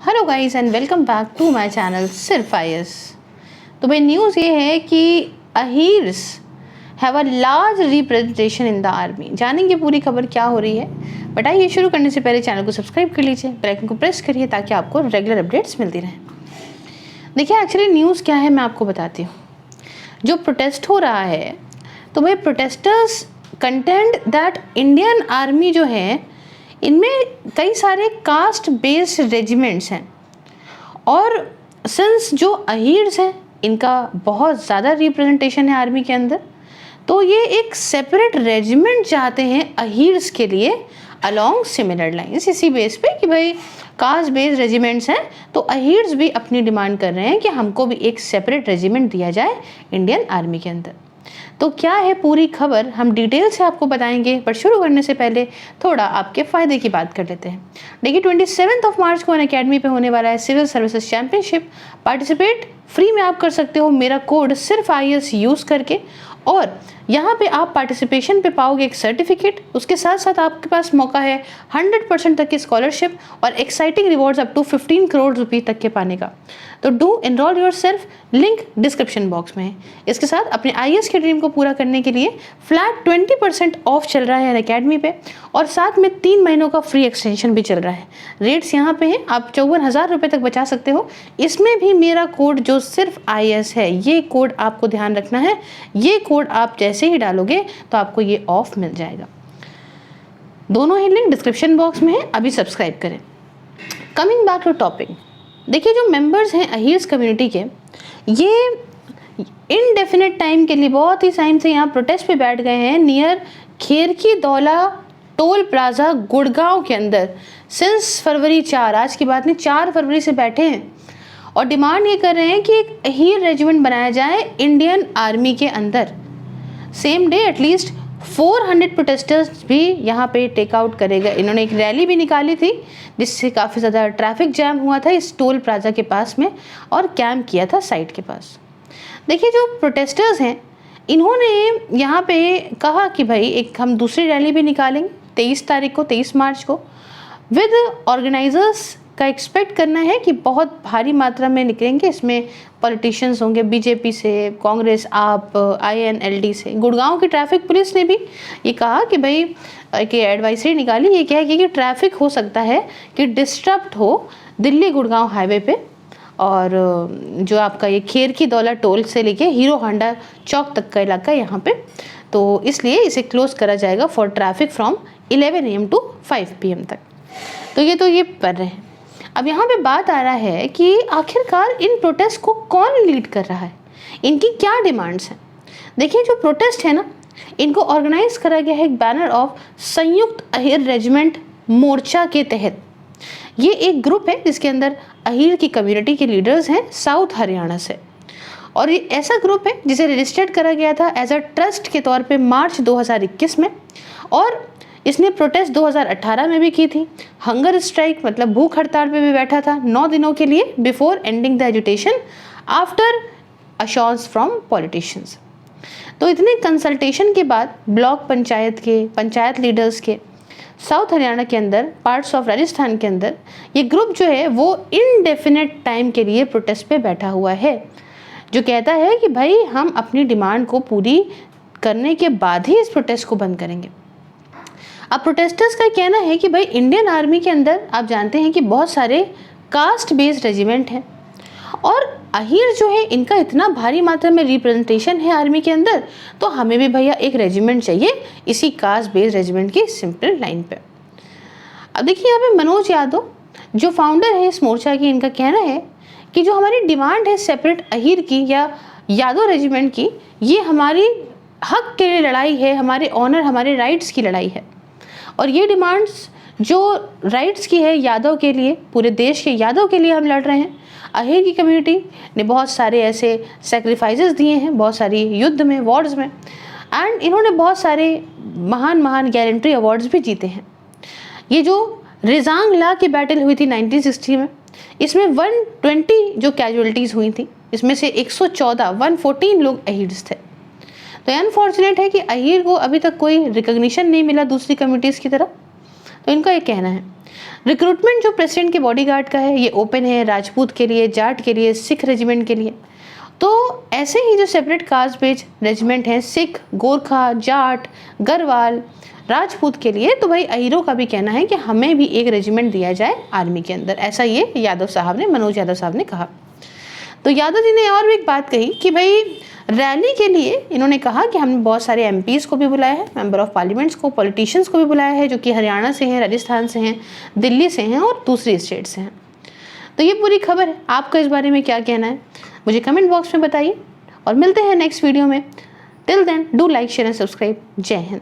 Hello guys and welcome back to my channel सिर्फ IAS. तो भाई न्यूज़ ये है कि Ahirs have a large representation in the army. जानेंगे पूरी खबर क्या हो रही है, बट आइए शुरू करने से पहले चैनल को सब्सक्राइब कर लीजिए, बेल आइकन को प्रेस करिए ताकि आपको रेगुलर अपडेट्स मिलती रहें। देखिए एक्चुअली न्यूज़ क्या है मैं आपको बताती हूँ। जो प्रोटेस्ट हो रहा है तो भाई protesters contained that Indian army जो है इनमें कई सारे कास्ट बेस्ड रेजिमेंट्स हैं और सिंस जो अहीर्स हैं इनका बहुत ज़्यादा रिप्रेजेंटेशन है आर्मी के अंदर, तो ये एक सेपरेट रेजिमेंट चाहते हैं अहीर्स के लिए अलोंग सिमिलर लाइंस। इसी बेस पे कि भाई कास्ट बेस्ड रेजिमेंट्स हैं तो अहीर्स भी अपनी डिमांड कर रहे हैं कि हमको भी एक सेपरेट रेजिमेंट दिया जाए इंडियन आर्मी के अंदर। तो क्या है पूरी खबर हम डिटेल से आपको बताएंगे, पर शुरू करने से पहले थोड़ा आपके फ़ायदे की बात कर लेते हैं। देखिए 27 मार्च को अनअकैडमी पे होने वाला है civil services championship. Participate free में आप कर सकते हो मेरा कोड सिर्फ आईएएस यूज़ करके, और यहाँ पे आप पार्टिसिपेशन पे पाओगे एक सर्टिफिकेट। उसके साथ साथ आपके पास मौका है 100% तक की स्कॉलरशिप और exciting rewards up to 15 crore रुपये तक के पाने का। तो do enrol yourself, link description box में है। इसके साथ अपने आईएएस के ड्रीम को पूरा करने के लिए फ्लैट 20% ऑफ चल रहा है अनअकैडमी पे, और साथ में 3 महीनों का फ्री एक्सटेंशन भी चल रहा है। रेट्स यहाँ पे हैं, आप 54,000 रुपये तक बचा सकते हो। इसमें भी मेरा कोड जो सिर्फ आईएएस है, ये कोड आपको ध्यान रखना है। ये कोड आप जैसे ही डालोगे तो आपको ये ऑफ मिल जाएगा। दोनों ही लिंक डिस्क्रिप्शन बॉक्स में है, अभी सब्सक्राइब करें। कमिंग बैक टू टॉपिक, देखिए जो मेंबर्स हैं अहीर्स कम्युनिटी के, ये इनडेफिनेट टाइम के लिए बहुत ही टाइम से यहाँ प्रोटेस्ट पे बैठ गए हैं near Kherki Daula toll plaza Gurgaon के अंदर सिंस फरवरी 4, आज की बात नहीं, 4 फरवरी से बैठे हैं और डिमांड ये कर रहे हैं कि एक अहीर रेजिमेंट बनाया जाए इंडियन आर्मी के अंदर। सेम डे एटलीस्ट 400 प्रोटेस्टर्स भी यहाँ पे टेकआउट करेगा। इन्होंने एक रैली भी निकाली थी जिससे काफ़ी ज़्यादा ट्रैफिक जैम हुआ था इस टोल प्लाजा के पास में, और कैंप किया था साइट के पास। देखिए जो प्रोटेस्टर्स हैं इन्होंने यहाँ पे कहा कि भाई एक हम दूसरी रैली भी निकालेंगे 23 तारीख को, 23 मार्च को, विद ऑर्गेनाइजर्स का एक्सपेक्ट करना है कि बहुत भारी मात्रा में निकलेंगे। इसमें पॉलिटिशियंस होंगे बीजेपी से, कांग्रेस, आप, आईएनएलडी से। गुड़गांव की ट्रैफिक पुलिस ने भी ये कहा कि भाई एक एडवाइजरी निकाली, ये क्या है कि ट्रैफिक हो सकता है कि डिस्टर्ब हो दिल्ली गुड़गांव हाईवे पे, और जो आपका ये खेरकी दौला टोल से लेके हीरो होंडा चौक तक का इलाका यहाँ पे, तो इसलिए इसे क्लोज करा जाएगा for traffic from 11 AM to 5 PM तक। तो ये कर रहे हैं। अब यहाँ पे बात आ रहा है कि आखिरकार इन प्रोटेस्ट को कौन लीड कर रहा है, इनकी क्या डिमांड्स हैं। देखिए जो प्रोटेस्ट है ना, इनको ऑर्गेनाइज करा गया है एक बैनर ऑफ संयुक्त अहीर रेजिमेंट मोर्चा के तहत। ये एक ग्रुप है जिसके अंदर अहीर की कम्युनिटी के लीडर्स हैं साउथ हरियाणा से, और ये ऐसा ग्रुप है जिसे रजिस्टर्ड करा गया था एज अ ट्रस्ट के तौर पे मार्च 2021 में, और इसने प्रोटेस्ट 2018 में भी की थी। हंगर स्ट्राइक मतलब भूख हड़ताल पे भी बैठा था 9 दिनों के लिए before ending the agitation after assurance from politicians. तो इतने कंसल्टेशन के बाद ब्लॉक पंचायत के पंचायत लीडर्स के साउथ हरियाणा के अंदर, पार्ट्स ऑफ राजस्थान के अंदर, ये ग्रुप जो है वो इनडेफिनेट टाइम के लिए प्रोटेस्ट पे बैठा हुआ है, जो कहता है कि भाई हम अपनी डिमांड को पूरी करने के बाद ही इस प्रोटेस्ट को बंद करेंगे। अब प्रोटेस्टर्स का कहना है कि भाई इंडियन आर्मी के अंदर आप जानते हैं कि बहुत सारे कास्ट बेस्ड रेजिमेंट हैं, और अहीर जो है इनका इतना भारी मात्रा में रिप्रेजेंटेशन है आर्मी के अंदर, तो हमें भी भैया एक रेजिमेंट चाहिए इसी कास्ट बेस्ड रेजिमेंट की सिंपल लाइन पे। अब देखिए यहाँ पे मनोज यादव जो फाउंडर है इस मोर्चा की, इनका कहना है कि जो हमारी डिमांड है सेपरेट अहीर की या यादव रेजिमेंट की, ये हमारी हक के लिए लड़ाई है, हमारे ऑनर, हमारे राइट्स की लड़ाई है। और ये डिमांड्स जो राइट्स की है यादव के लिए, पूरे देश के यादव के लिए हम लड़ रहे हैं। अहीर की कम्युनिटी ने बहुत सारे ऐसे सेक्रीफाइसेस दिए हैं, बहुत सारी युद्ध में, वॉर्स में, एंड इन्होंने बहुत सारे महान गैलेंट्री अवार्ड्स भी जीते हैं। ये जो रिजांग ला की बैटल हुई थी 1960 में, इसमें 120 जो कैजुअलिटीज़ हुई थी, इसमें से 114 लोग अहीर्स थे। तो अनफॉर्चुनेट है कि अहीर को अभी तक कोई रिकग्निशन नहीं मिला दूसरी कम्युनिटीज़ की तरह। तो तो इनका ये कहना है रिक्रूटमेंट जो प्रेसिडेंट के बॉडीगार्ड का है ये ओपन है राजपूत के लिए, जाट के लिए, सिख रेजिमेंट के लिए। तो ऐसे ही जो सेपरेट कास्ट बेस्ड रेजिमेंट हैं सिख, गोरखा, जाट, गढ़वाल, राजपूत के लिए, तो भाई अहीरों का भी कहना है कि हमें भी एक रेजिमेंट दिया जाए आर्मी के अंदर। ऐसा ये यादव साहब ने, मनोज यादव साहब ने कहा। तो यादव जी ने और भी एक बात कही कि भाई रैली के लिए इन्होंने कहा कि हमने बहुत सारे एमपीज़ को भी बुलाया है, मेंबर ऑफ पार्लियामेंट्स को, पॉलिटिशियंस को भी बुलाया है जो कि हरियाणा से हैं, राजस्थान से हैं, दिल्ली से हैं और दूसरी स्टेट से हैं। तो ये पूरी खबर है। आपका इस बारे में क्या कहना है मुझे कमेंट बॉक्स में बताइए और मिलते हैं नेक्स्ट वीडियो में। Till then do like, share and subscribe. जय हिंद।